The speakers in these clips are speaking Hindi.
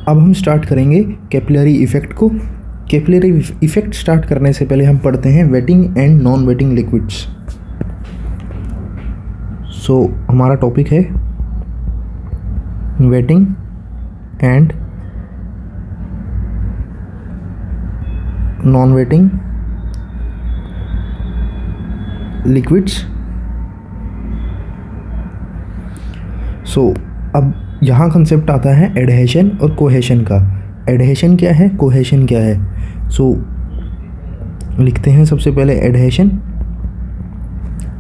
अब हम स्टार्ट करेंगे कैपिलरी इफ़ेक्ट को। कैपिलरी इफ़ेक्ट स्टार्ट करने से पहले हम पढ़ते हैं wetting and non wetting liquids. So हमारा टॉपिक है wetting and non wetting liquids. So अब यहाँ कंसेप्ट आता है एडहेशन और कोहेशन का। एडहेशन क्या है, कोहेशन क्या है। सो लिखते हैं सबसे पहले एडहेशन।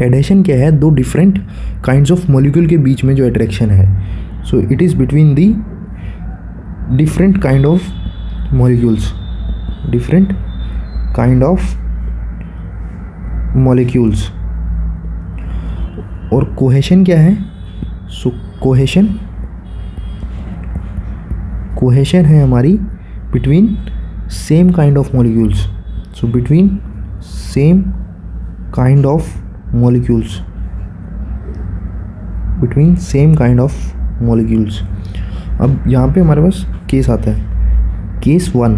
एडहेशन क्या है, दो डिफरेंट काइंड्स ऑफ मॉलिक्यूल के बीच में जो अट्रैक्शन है। So it is between the different kind of molecules, different kind of molecules. और कोहेशन क्या है, सो कोहेशन है हमारी between same kind of molecules. So between same kind of molecules, between same kind of molecules. अब यहाँ पे हमारे पास केस आता है, केस वन।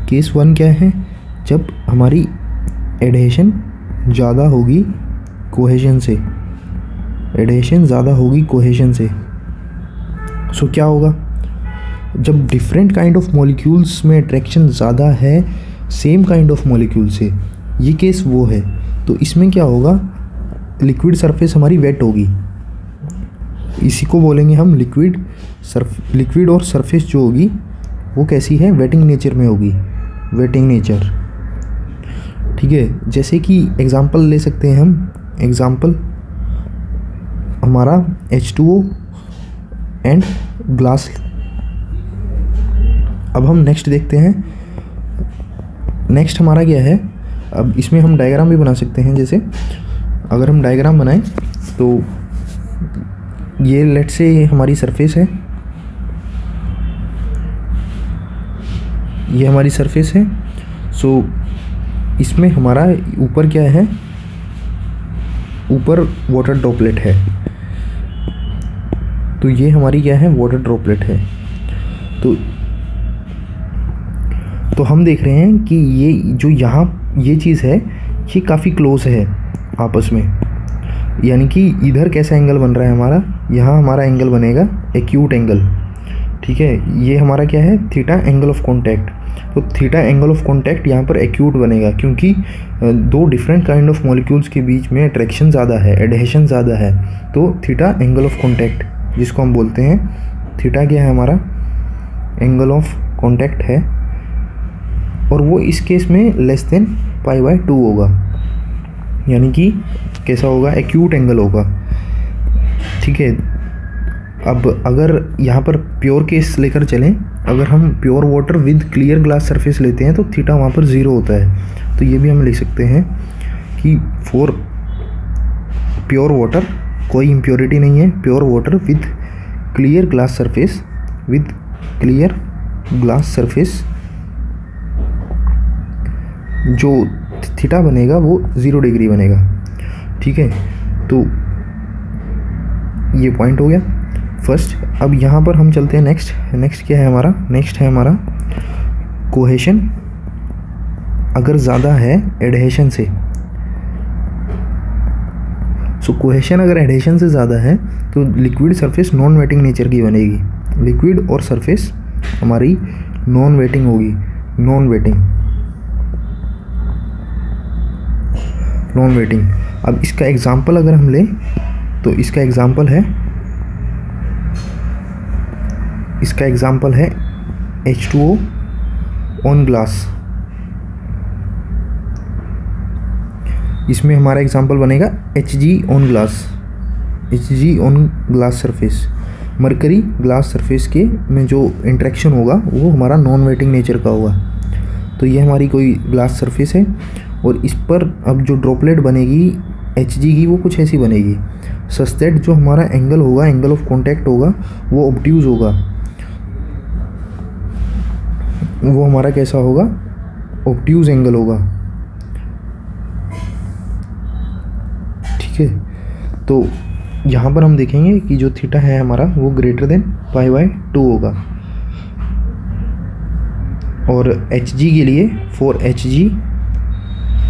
केस वन क्या है, जब हमारी एडहेशन ज़्यादा होगी कोहेशन से, एडहेशन ज़्यादा होगी कोहेशन से। सो क्या होगा, जब डिफरेंट काइंड ऑफ मॉलिक्यूल्स में अट्रैक्शन ज़्यादा है सेम काइंड ऑफ मॉलिक्यूल से, ये केस वो है। तो इसमें क्या होगा, लिक्विड सरफेस हमारी वेट होगी। इसी को बोलेंगे हम लिक्विड और सरफेस जो होगी वो कैसी है, वेटिंग नेचर में होगी, वेटिंग नेचर। ठीक है, जैसे कि एग्जांपल ले सकते हैं हम। एग्जांपल हमारा H2O एंड ग्लास। अब हम नेक्स्ट देखते हैं। नेक्स्ट हमारा क्या है, अब इसमें हम डायग्राम भी बना सकते हैं। जैसे अगर हम डायग्राम बनाएं तो ये लेट से हमारी सरफेस है, ये हमारी सरफेस है। सो इसमें हमारा ऊपर क्या है, ऊपर वाटर ड्रॉपलेट है। तो ये हमारी क्या है, वाटर ड्रॉपलेट है। तो हम देख रहे हैं कि ये जो यहाँ ये चीज़ है ये काफ़ी क्लोज है आपस में। यानी कि इधर कैसा एंगल बन रहा है हमारा, यहाँ हमारा एंगल बनेगा एक्यूट एंगल। ठीक है, ये हमारा क्या है, थीटा एंगल ऑफ कॉन्टैक्ट। तो थीटा एंगल ऑफ कॉन्टैक्ट यहाँ पर एक्यूट बनेगा क्योंकि दो डिफरेंट काइंड ऑफ मॉलिक्यूल्स के बीच में अट्रैक्शन ज़्यादा है, एडहेशन ज़्यादा है। तो थीटा एंगल ऑफ कॉन्टैक्ट जिसको हम बोलते हैं, थीटा क्या है हमारा, एंगल ऑफ कॉन्टैक्ट है। और वो इस केस में लेस देन π/2 होगा, यानी कि कैसा होगा, एक्यूट एंगल होगा। ठीक है, अब अगर यहाँ पर प्योर केस लेकर चलें, अगर हम pure water with clear glass surface लेते हैं तो थीटा वहाँ पर 0 होता है। तो ये भी हम लिख सकते हैं कि फॉर प्योर वाटर, कोई इम्प्योरिटी नहीं है, pure water with clear glass surface, with clear glass surface, जो थीटा बनेगा वो 0 डिग्री बनेगा। ठीक है, तो ये पॉइंट हो गया फर्स्ट। अब यहाँ पर हम चलते हैं नेक्स्ट क्या है हमारा, नेक्स्ट है हमारा कोहेशन अगर ज़्यादा है एडहेशन से। सो कोहेशन अगर एडहेशन से ज़्यादा है तो liquid surface non waiting nature की बनेगी। लिक्विड और सरफेस हमारी नॉन वेटिंग होगी, नॉन वेटिंग। अब इसका एग्जांपल अगर हम लें तो इसका एग्जांपल है H2O ऑन ग्लास। इसमें हमारा एग्जांपल बनेगा Hg on glass surface. Mercury glass surface के में जो इंटरेक्शन होगा वो हमारा नॉन वेटिंग नेचर का होगा। तो ये हमारी कोई ग्लास सरफेस है और इस पर अब जो ड्रॉपलेट बनेगी Hg की वो कुछ ऐसी बनेगी, सच दैट जो हमारा एंगल होगा, एंगल ऑफ कॉन्टैक्ट होगा वो ऑब्ट्यूज होगा। वो हमारा कैसा होगा, ऑब्ट्यूज एंगल होगा। ठीक है, तो यहाँ पर हम देखेंगे कि जो थीटा है हमारा वो ग्रेटर देन π/2 होगा। और एच जी के लिए फॉर एच जी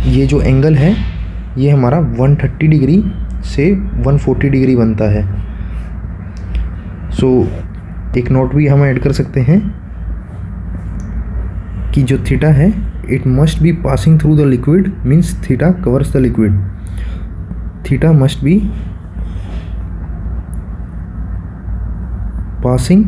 ये जो एंगल है ये हमारा 130 डिग्री से 140 डिग्री बनता है। सो एक नोट भी हम ऐड कर सकते हैं कि जो थीटा है it must be passing through the liquid, means theta covers the liquid. Theta must be passing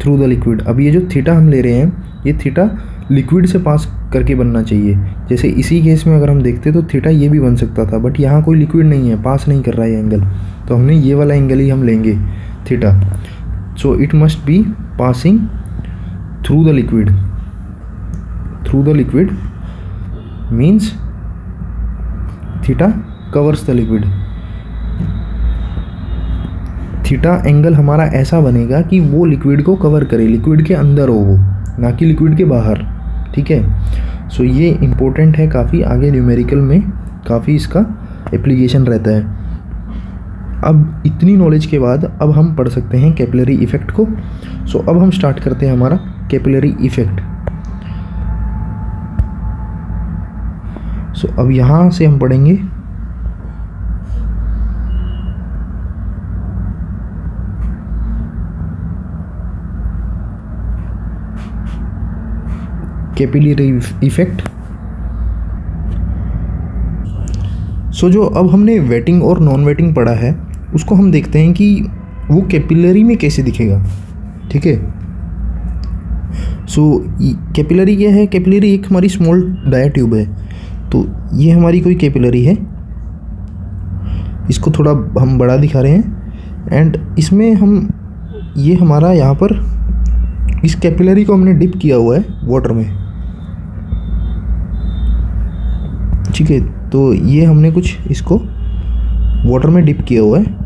through the liquid. अब ये जो थीटा हम ले रहे हैं ये थीटा लिक्विड से पास करके बनना चाहिए। जैसे इसी केस में अगर हम देखते तो थीटा ये भी बन सकता था, बट यहाँ कोई लिक्विड नहीं है, पास नहीं कर रहा है ये एंगल, तो हमने ये वाला एंगल ही हम लेंगे theta. So it must be passing through the liquid. Through the liquid means theta covers the liquid. Theta angle हमारा ऐसा बनेगा कि वो लिक्विड को कवर करे, लिक्विड के अंदर हो वो, ना कि लिक्विड के बाहर। ठीक है, सो ये इम्पोर्टेंट है काफ़ी, आगे न्यूमेरिकल में काफ़ी इसका एप्लीकेशन रहता है। अब इतनी नॉलेज के बाद अब हम पढ़ सकते हैं कैपिलरी इफेक्ट को। सो अब हम स्टार्ट करते हैं हमारा कैपिलरी इफेक्ट। सो अब यहाँ से हम पढ़ेंगे कैपिलरी इफेक्ट। सो जो अब हमने वेटिंग और नॉन वेटिंग पढ़ा है उसको हम देखते हैं कि वो कैपिलरी में कैसे दिखेगा। ठीक है, सो कैपिलरी क्या है? कैपिलरी एक हमारी स्मॉल डायाट्यूब है। तो ये हमारी कोई कैपिलरी है, इसको थोड़ा हम बड़ा दिखा रहे हैं, एंड इसमें हम ये हमारा यहाँ पर इस कैपिलरी को हमने डिप किया हुआ है वाटर में। ठीक है, तो ये हमने कुछ इसको वाटर में डिप किया हुआ है।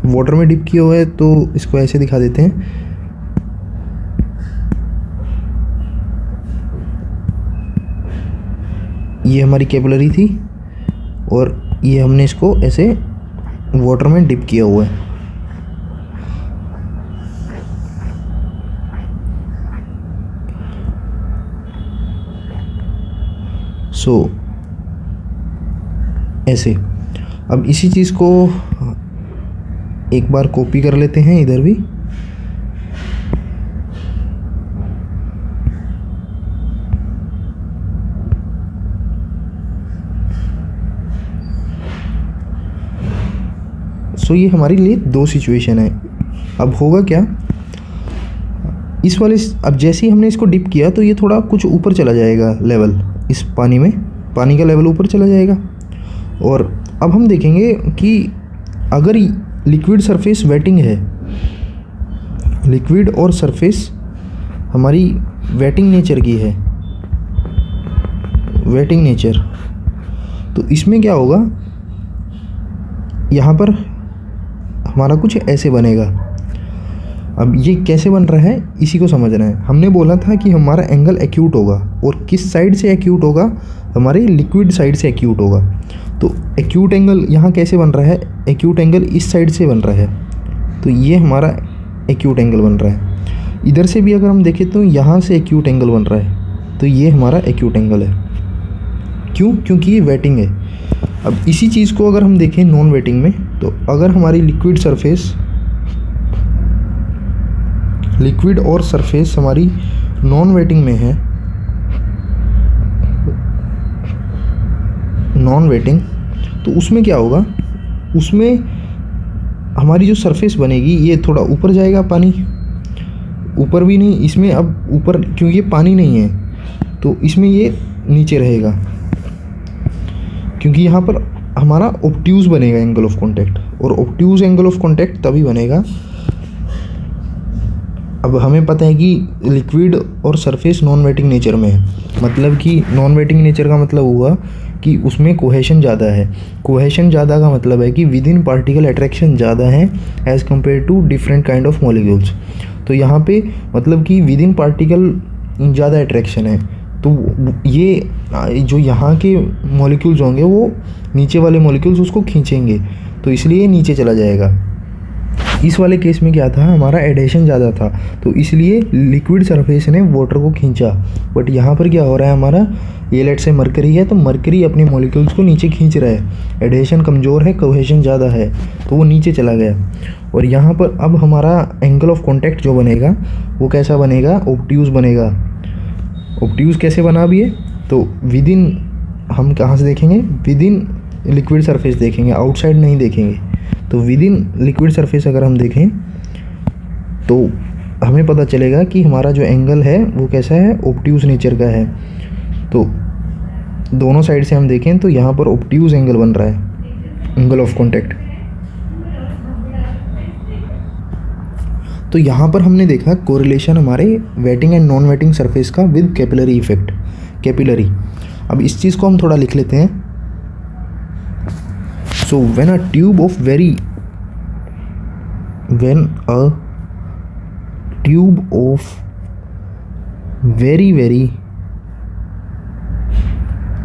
वाटर में डिप किया हुआ है तो इसको ऐसे दिखा देते हैं। ये हमारी कैपिलरी थी और ये हमने इसको ऐसे वाटर में डिप किया हुआ है। सो ऐसे अब इसी चीज़ को एक बार कॉपी कर लेते हैं इधर भी। सो ये हमारे लिए दो सिचुएशन है। अब होगा क्या, इस वाले अब जैसे ही हमने इसको डिप किया तो ये थोड़ा कुछ ऊपर चला जाएगा लेवल, इस पानी में पानी का लेवल ऊपर चला जाएगा। और अब हम देखेंगे कि अगर लिक्विड सरफेस वेटिंग है, लिक्विड और सरफेस हमारी वेटिंग नेचर की है, वेटिंग नेचर, तो इसमें क्या होगा, यहाँ पर हमारा कुछ ऐसे बनेगा। अब ये कैसे बन रहा है इसी को समझना है। हमने बोला था कि हमारा एंगल एक्यूट होगा, और किस साइड से एक्यूट होगा, हमारे लिक्विड साइड से एक्यूट होगा। तो एक्यूट एंगल यहाँ कैसे बन रहा है, एक्यूट एंगल इस साइड से बन रहा है, तो ये हमारा एक्यूट एंगल बन रहा है। इधर से भी अगर हम देखें तो यहाँ से एक्यूट एंगल बन रहा है, तो ये हमारा एक्यूट एंगल है। क्यों? क्योंकि ये वेटिंग है। अब इसी चीज़ को अगर हम देखें नॉन वेटिंग में, तो अगर हमारी लिक्विड सरफेस, लिक्विड और सरफेस हमारी नॉन वेटिंग में है, नॉन वेटिंग, तो उसमें क्या होगा, उसमें हमारी जो सरफेस बनेगी ये थोड़ा ऊपर जाएगा, पानी ऊपर भी नहीं, इसमें अब ऊपर क्योंकि ये पानी नहीं है तो इसमें ये नीचे रहेगा, क्योंकि यहाँ पर हमारा ऑब्ट्यूज बनेगा एंगल ऑफ कॉन्टैक्ट, और ऑब्ट्यूज एंगल ऑफ कॉन्टैक्ट तभी बनेगा। अब हमें पता है कि लिक्विड और सरफेस नॉन वेटिंग नेचर में है, मतलब कि नॉन वेटिंग नेचर का मतलब हुआ कि उसमें कोहेशन ज़्यादा है। कोहेशन ज़्यादा का मतलब है कि विद इन पार्टिकल अट्रैक्शन ज़्यादा है as compare to different kind of molecules. तो यहाँ पे मतलब कि विद इन पार्टिकल ज़्यादा अट्रैक्शन है, तो ये जो यहाँ के मॉलिक्यूल्स होंगे वो नीचे वाले मॉलिक्यूल्स उसको खींचेंगे, तो इसलिए नीचे चला जाएगा। इस वाले केस में क्या था, हमारा एडेशन ज़्यादा था, तो इसलिए लिक्विड सरफेस ने वाटर को खींचा। बट यहाँ पर क्या हो रहा है हमारा, ये लेट से मरकरी है, तो मरकरी अपने मॉलिक्यूल्स को नीचे खींच रहा है। एडेशन कमज़ोर है, कोहेशन ज़्यादा है, तो वो नीचे चला गया। और यहाँ पर अब हमारा एंगल ऑफ कॉन्टैक्ट जो बनेगा वो कैसा बनेगा, ऑब्ट्यूज़ बनेगा। ऑब्ट्यूज़ कैसे बना भी है, तो विद इन, हम कहाँ से देखेंगे, विद इन लिक्विड सरफेस देखेंगे, आउटसाइड नहीं देखेंगे। तो विद इन लिक्विड सरफेस अगर हम देखें तो हमें पता चलेगा कि हमारा जो एंगल है वो कैसा है, ऑब्ट्यूज़ नेचर का है। तो दोनों साइड से हम देखें तो यहाँ पर ऑब्ट्यूज़ एंगल बन रहा है, एंगल ऑफ कॉन्टैक्ट। तो यहाँ पर हमने देखा कोरिलेशन हमारे waiting and non waiting surface का विद कैपिलरी इफेक्ट, कैपिलरी। अब इस चीज़ को हम थोड़ा लिख लेते हैं। सो when a tube of very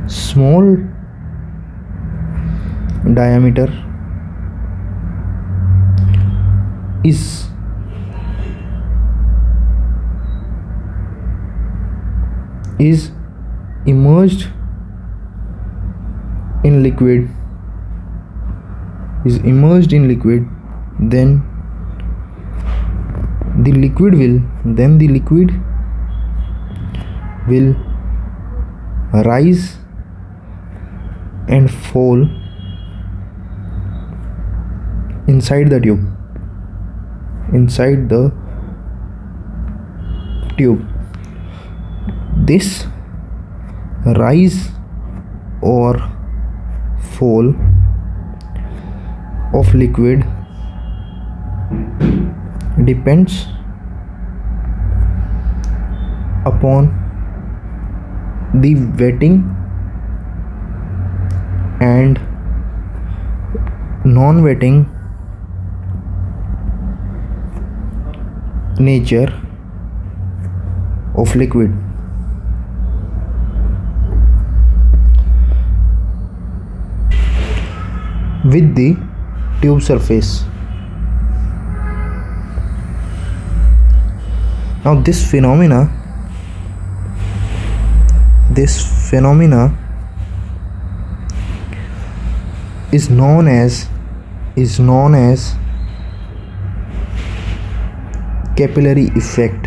small diameter is immersed in liquid, then the liquid will rise and fall inside the tube, this rise or fall of liquid depends upon the wetting and non-wetting nature of liquid. With the tube surface. Now this phenomena is known as capillary effect.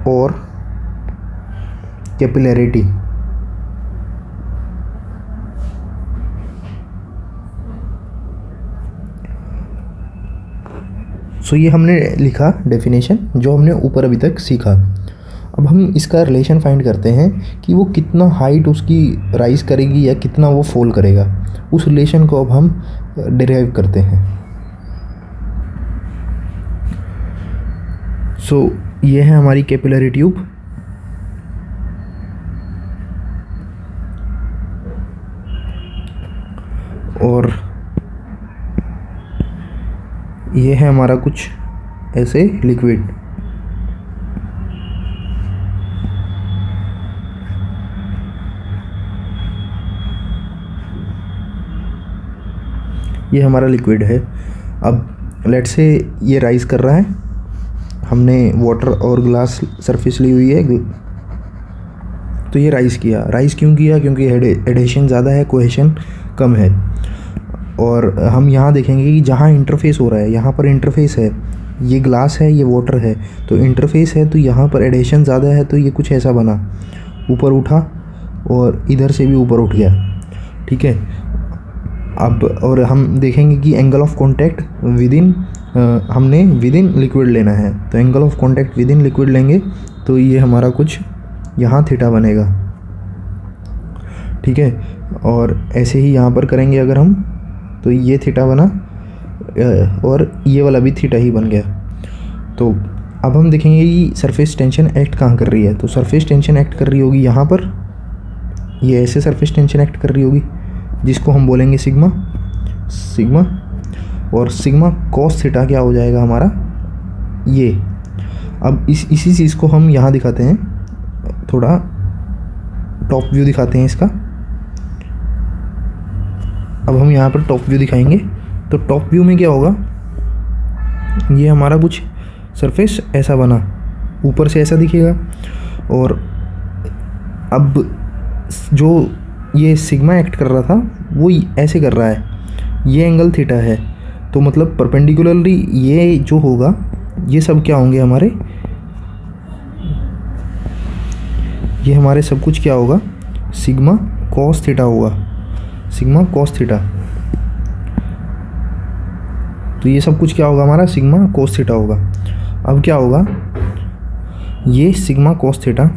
और कैपिलरिटी। सो ये हमने लिखा डेफिनेशन जो हमने ऊपर अभी तक सीखा। अब हम इसका रिलेशन फाइंड करते हैं कि वो कितना हाइट उसकी राइज करेगी या कितना वो फॉल करेगा। उस रिलेशन को अब हम डिराइव करते हैं। सो ये है हमारी कैपिलरी ट्यूब। और ये है हमारा कुछ ऐसे लिक्विड। ये हमारा लिक्विड है। अब लेट से ये राइज कर रहा है, हमने वाटर और ग्लास सरफेस ली हुई है, तो ये राइज किया। राइज क्यों किया? क्योंकि एडेशन ज़्यादा है, कोहेशन कम है। और हम यहाँ देखेंगे कि जहाँ इंटरफेस हो रहा है, यहाँ पर इंटरफेस है, ये ग्लास है, ये वाटर है, तो इंटरफेस है, तो यहाँ पर एडेशन ज़्यादा है, तो ये कुछ ऐसा बना, ऊपर उठा और इधर से भी ऊपर उठ गया। ठीक है। अब और हम देखेंगे कि एंगल ऑफ कॉन्टैक्ट हमने विद इन लिक्विड लेना है, तो angle of contact with in liquid लेंगे तो ये हमारा कुछ यहाँ थीटा बनेगा। ठीक है। और ऐसे ही यहाँ पर करेंगे अगर हम, तो ये थीटा बना और ये वाला भी थीटा ही बन गया। तो अब हम देखेंगे कि सरफेस टेंशन एक्ट कहाँ कर रही है। तो सरफेस टेंशन एक्ट कर रही होगी यहाँ पर, ये ऐसे सरफेस टेंशन एक्ट कर रही होगी जिसको हम बोलेंगे सिग्मा। और सिग्मा कॉस थीटा क्या हो जाएगा हमारा, ये। अब इसी चीज़ को हम यहाँ दिखाते हैं, थोड़ा टॉप व्यू दिखाते हैं इसका। अब हम यहाँ पर टॉप व्यू दिखाएंगे, तो टॉप व्यू में क्या होगा, ये हमारा कुछ सरफेस ऐसा बना, ऊपर से ऐसा दिखेगा। और अब जो ये सिग्मा एक्ट कर रहा था वो ऐसे कर रहा है, ये एंगल थीटा है, तो मतलब परपेंडिकुलरली ये जो होगा ये सब क्या होंगे हमारे, ये हमारे सब कुछ क्या होगा, सिग्मा कॉस थीटा होगा, सिग्मा कॉस थीटा। तो ये सब कुछ क्या होगा हमारा, सिग्मा कॉस थीटा होगा। अब क्या होगा, ये sigma cos theta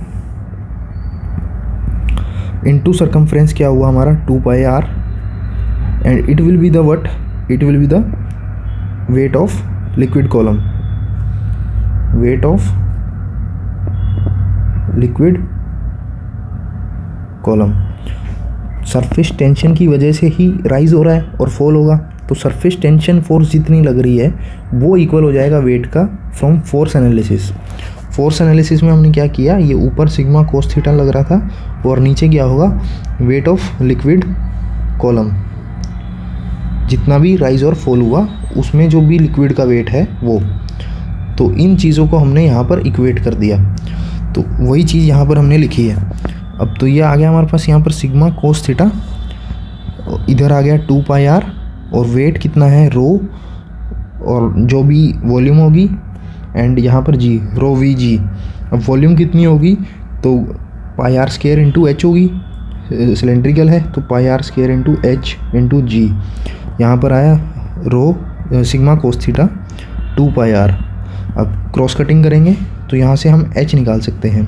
into circumference क्या हुआ हमारा 2 pi R, and it will be the what, it will be the weight of liquid column, weight of liquid column. Surface tension की वजह से ही राइज हो रहा है और फॉल होगा, तो सरफेस टेंशन फोर्स जितनी लग रही है वो इक्वल हो जाएगा वेट का from force analysis. Force analysis में हमने क्या किया, ये ऊपर सिग्मा कोस थीटा लग रहा था और नीचे क्या होगा, वेट ऑफ लिक्विड कॉलम। जितना भी राइज और फॉल हुआ उसमें जो भी लिक्विड का वेट है वो, तो इन चीज़ों को हमने यहाँ पर इक्वेट कर दिया, तो वही चीज़ यहाँ पर हमने लिखी है। अब तो ये आ गया हमारे पास यहाँ पर सिग्मा कोस थीटा, इधर आ गया 2 पाई आर, और वेट कितना है रो, और जो भी वॉल्यूम होगी, एंड यहाँ पर जी रो वी जी। अब वॉल्यूम कितनी होगी, तो pi R square into H होगी, सिलेंड्रिकल है तो pi R square into H into G. यहाँ पर आया rho sigma cos theta 2 pi R. अब क्रॉस कटिंग करेंगे तो यहाँ से हम एच निकाल सकते हैं।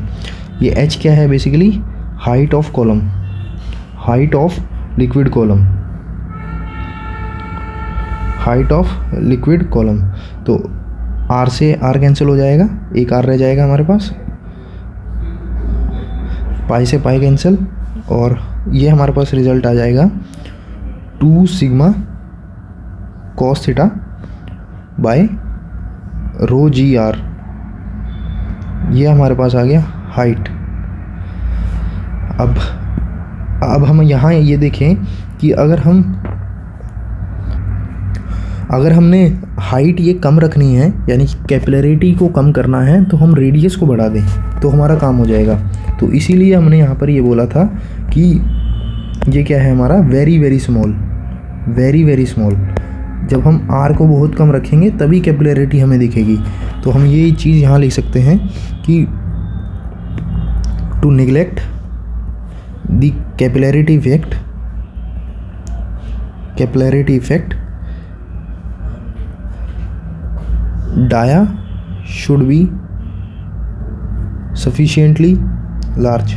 ये एच क्या है, basically height of column, height of liquid column, height of liquid column. तो आर से आर कैंसिल हो जाएगा, एक आर रह जाएगा हमारे पास, पाई से पाई कैंसिल, और ये हमारे पास रिजल्ट आ जाएगा 2 sigma cos theta by rho g R. ये हमारे पास आ गया हाइट। अब हम यहाँ ये देखें कि अगर हमने हाइट ये कम रखनी है, यानी कि कैपिलरिटी को कम करना है, तो हम रेडियस को बढ़ा दें तो हमारा काम हो जाएगा। तो इसीलिए हमने यहाँ पर ये बोला था कि ये क्या है हमारा, very very small, very very small. जब हम आर को बहुत कम रखेंगे तभी कैपिलरिटी हमें दिखेगी। तो हम ये चीज़ यहाँ लिख सकते हैं कि to neglect the capillarity effect dia should be sufficiently large,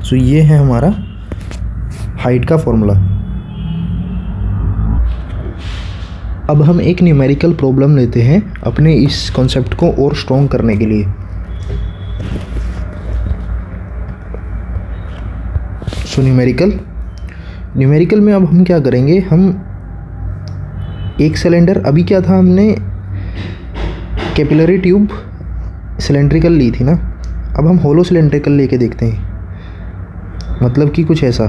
so ये है हमारा हाइट का फॉर्मूला। अब हम एक न्यूमेरिकल प्रॉब्लम लेते हैं अपने इस कॉन्सेप्ट को और स्ट्रॉन्ग करने के लिए। सो न्यूमेरिकल में अब हम क्या करेंगे, हम एक सिलेंडर, अभी क्या था हमने कैपिलरी ट्यूब सिलेंड्रिकल ली थी ना, अब हम होलो सिलेंड्रिकल लेके देखते हैं। मतलब कि कुछ ऐसा,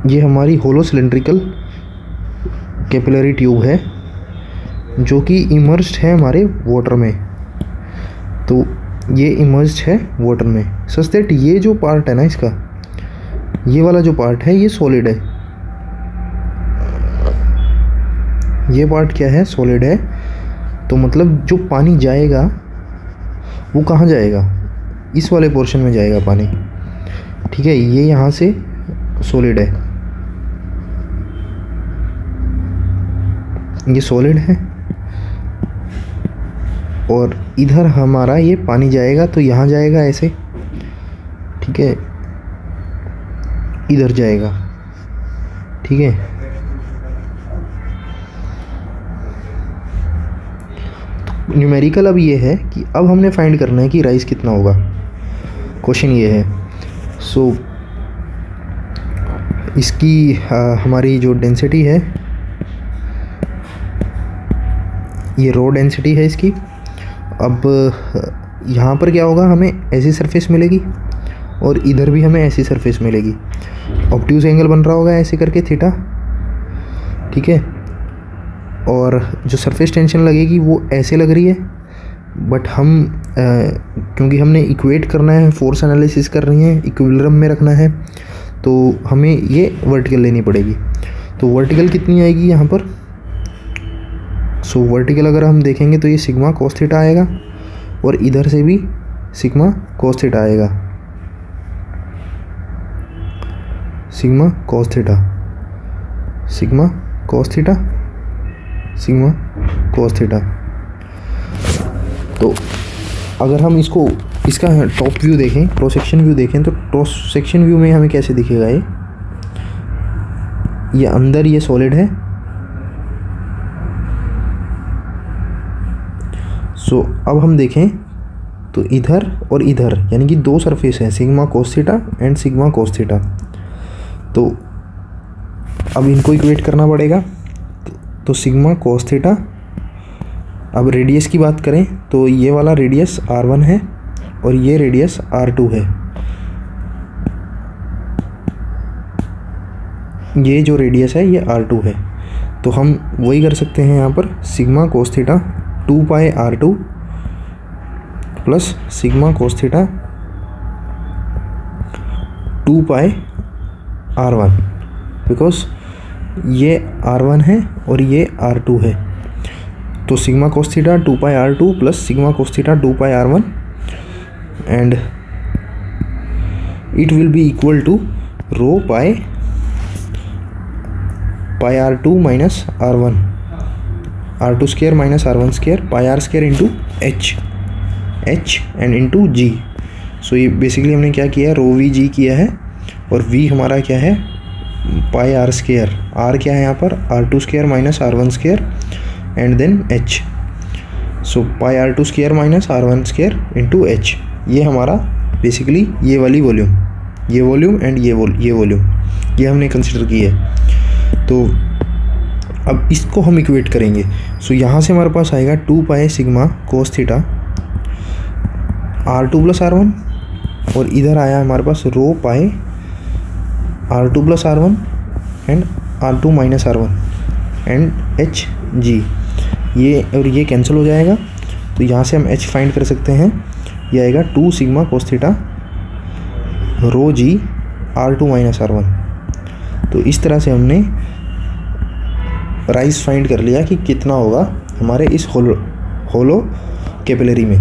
ये हमारी होलो सिलेंड्रिकल कैपिलरी ट्यूब है जो कि इमर्स्ड है हमारे वाटर में। तो ये इमर्स्ड है वाटर में, सच दैट ये जो पार्ट है ना इसका, ये वाला जो पार्ट है ये सॉलिड है, ये पार्ट क्या है, सॉलिड है। तो मतलब जो पानी जाएगा वो कहाँ जाएगा, इस वाले पोर्शन में जाएगा पानी, ठीक है। ये यहाँ से सॉलिड है, ये सॉलिड है, और इधर हमारा ये पानी जाएगा, तो यहाँ जाएगा ऐसे, ठीक है, इधर जाएगा, ठीक है। तो न्यूमेरिकल अब ये है कि अब हमने फाइंड करना है कि राइज कितना होगा, क्वेश्चन ये है। सो इसकी हमारी जो डेंसिटी है, ये रो डेंसिटी है इसकी। अब यहाँ पर क्या होगा, हमें ऐसी सरफेस मिलेगी और इधर भी हमें ऐसी सरफेस मिलेगी। ऑब्ट्यूज एंगल बन रहा होगा ऐसे करके थीटा, ठीक है। और जो सरफेस टेंशन लगेगी वो ऐसे लग रही है, बट हम क्योंकि हमने इक्वेट करना है, फोर्स एनालिसिस कर रही है, इक्विलिब्रियम में रखना है, तो हमें ये वर्टिकल लेनी पड़ेगी। तो वर्टिकल कितनी आएगी यहाँ पर? सो वर्टिकल अगर हम देखेंगे तो ये सिग्मा कोस थीटा आएगा और इधर से भी सिग्मा कोस थीटा आएगा, sigma cos theta, sigma cos theta, sigma cos theta. तो अगर हम इसका टॉप व्यू देखें, क्रॉस सेक्शन व्यू देखें, तो क्रॉस सेक्शन व्यू में हमें कैसे दिखेगा ये अंदर ये सॉलिड है। सो अब हम देखें तो इधर और इधर यानी कि दो सरफेस हैं, sigma cos theta and sigma cos theta. तो अब इनको इक्वेट करना पड़ेगा। तो सिग्मा कोस थीटा, अब रेडियस की बात करें तो ये वाला रेडियस R1 है और ये रेडियस R2 है। ये जो रेडियस है ये R2 है। तो हम वही कर सकते हैं यहाँ पर, sigma cos theta 2 pi R2 plus sigma cos theta 2 pi R1, because ये R1 है और ये R2 है। तो sigma cos theta 2 pi R2 plus sigma cos theta 2 pi R1 and it will be equal to rho pi R2 minus R1, R2 square minus R1 square, pi R square into H and into G। So ये बेसिकली हमने क्या किया है, रो वी जी किया है और V हमारा क्या है, पाई R स्क्वायर। R क्या है यहाँ पर, R2 square minus R1 square and then H। So pi R2 square minus R1 square into H। ये हमारा बेसिकली ये वाली वॉल्यूम, ये वॉल्यूम एंड ये वॉल्यूम ये हमने कंसिडर की है। तो अब इसको हम इक्वेट करेंगे। सो यहाँ से हमारे पास आएगा 2 pi sigma cos theta R2 plus R1 और इधर आया हमारे पास रो pi R2 plus R1 and R2 minus R1 and H G। ये और ये कैंसिल हो जाएगा, तो यहाँ से हम H फाइंड कर सकते हैं। ये आएगा 2 sigma cos theta rho G R2 minus R1। तो इस तरह से हमने राइज फाइंड कर लिया कि कितना होगा हमारे इस होलो कैपिलरी में।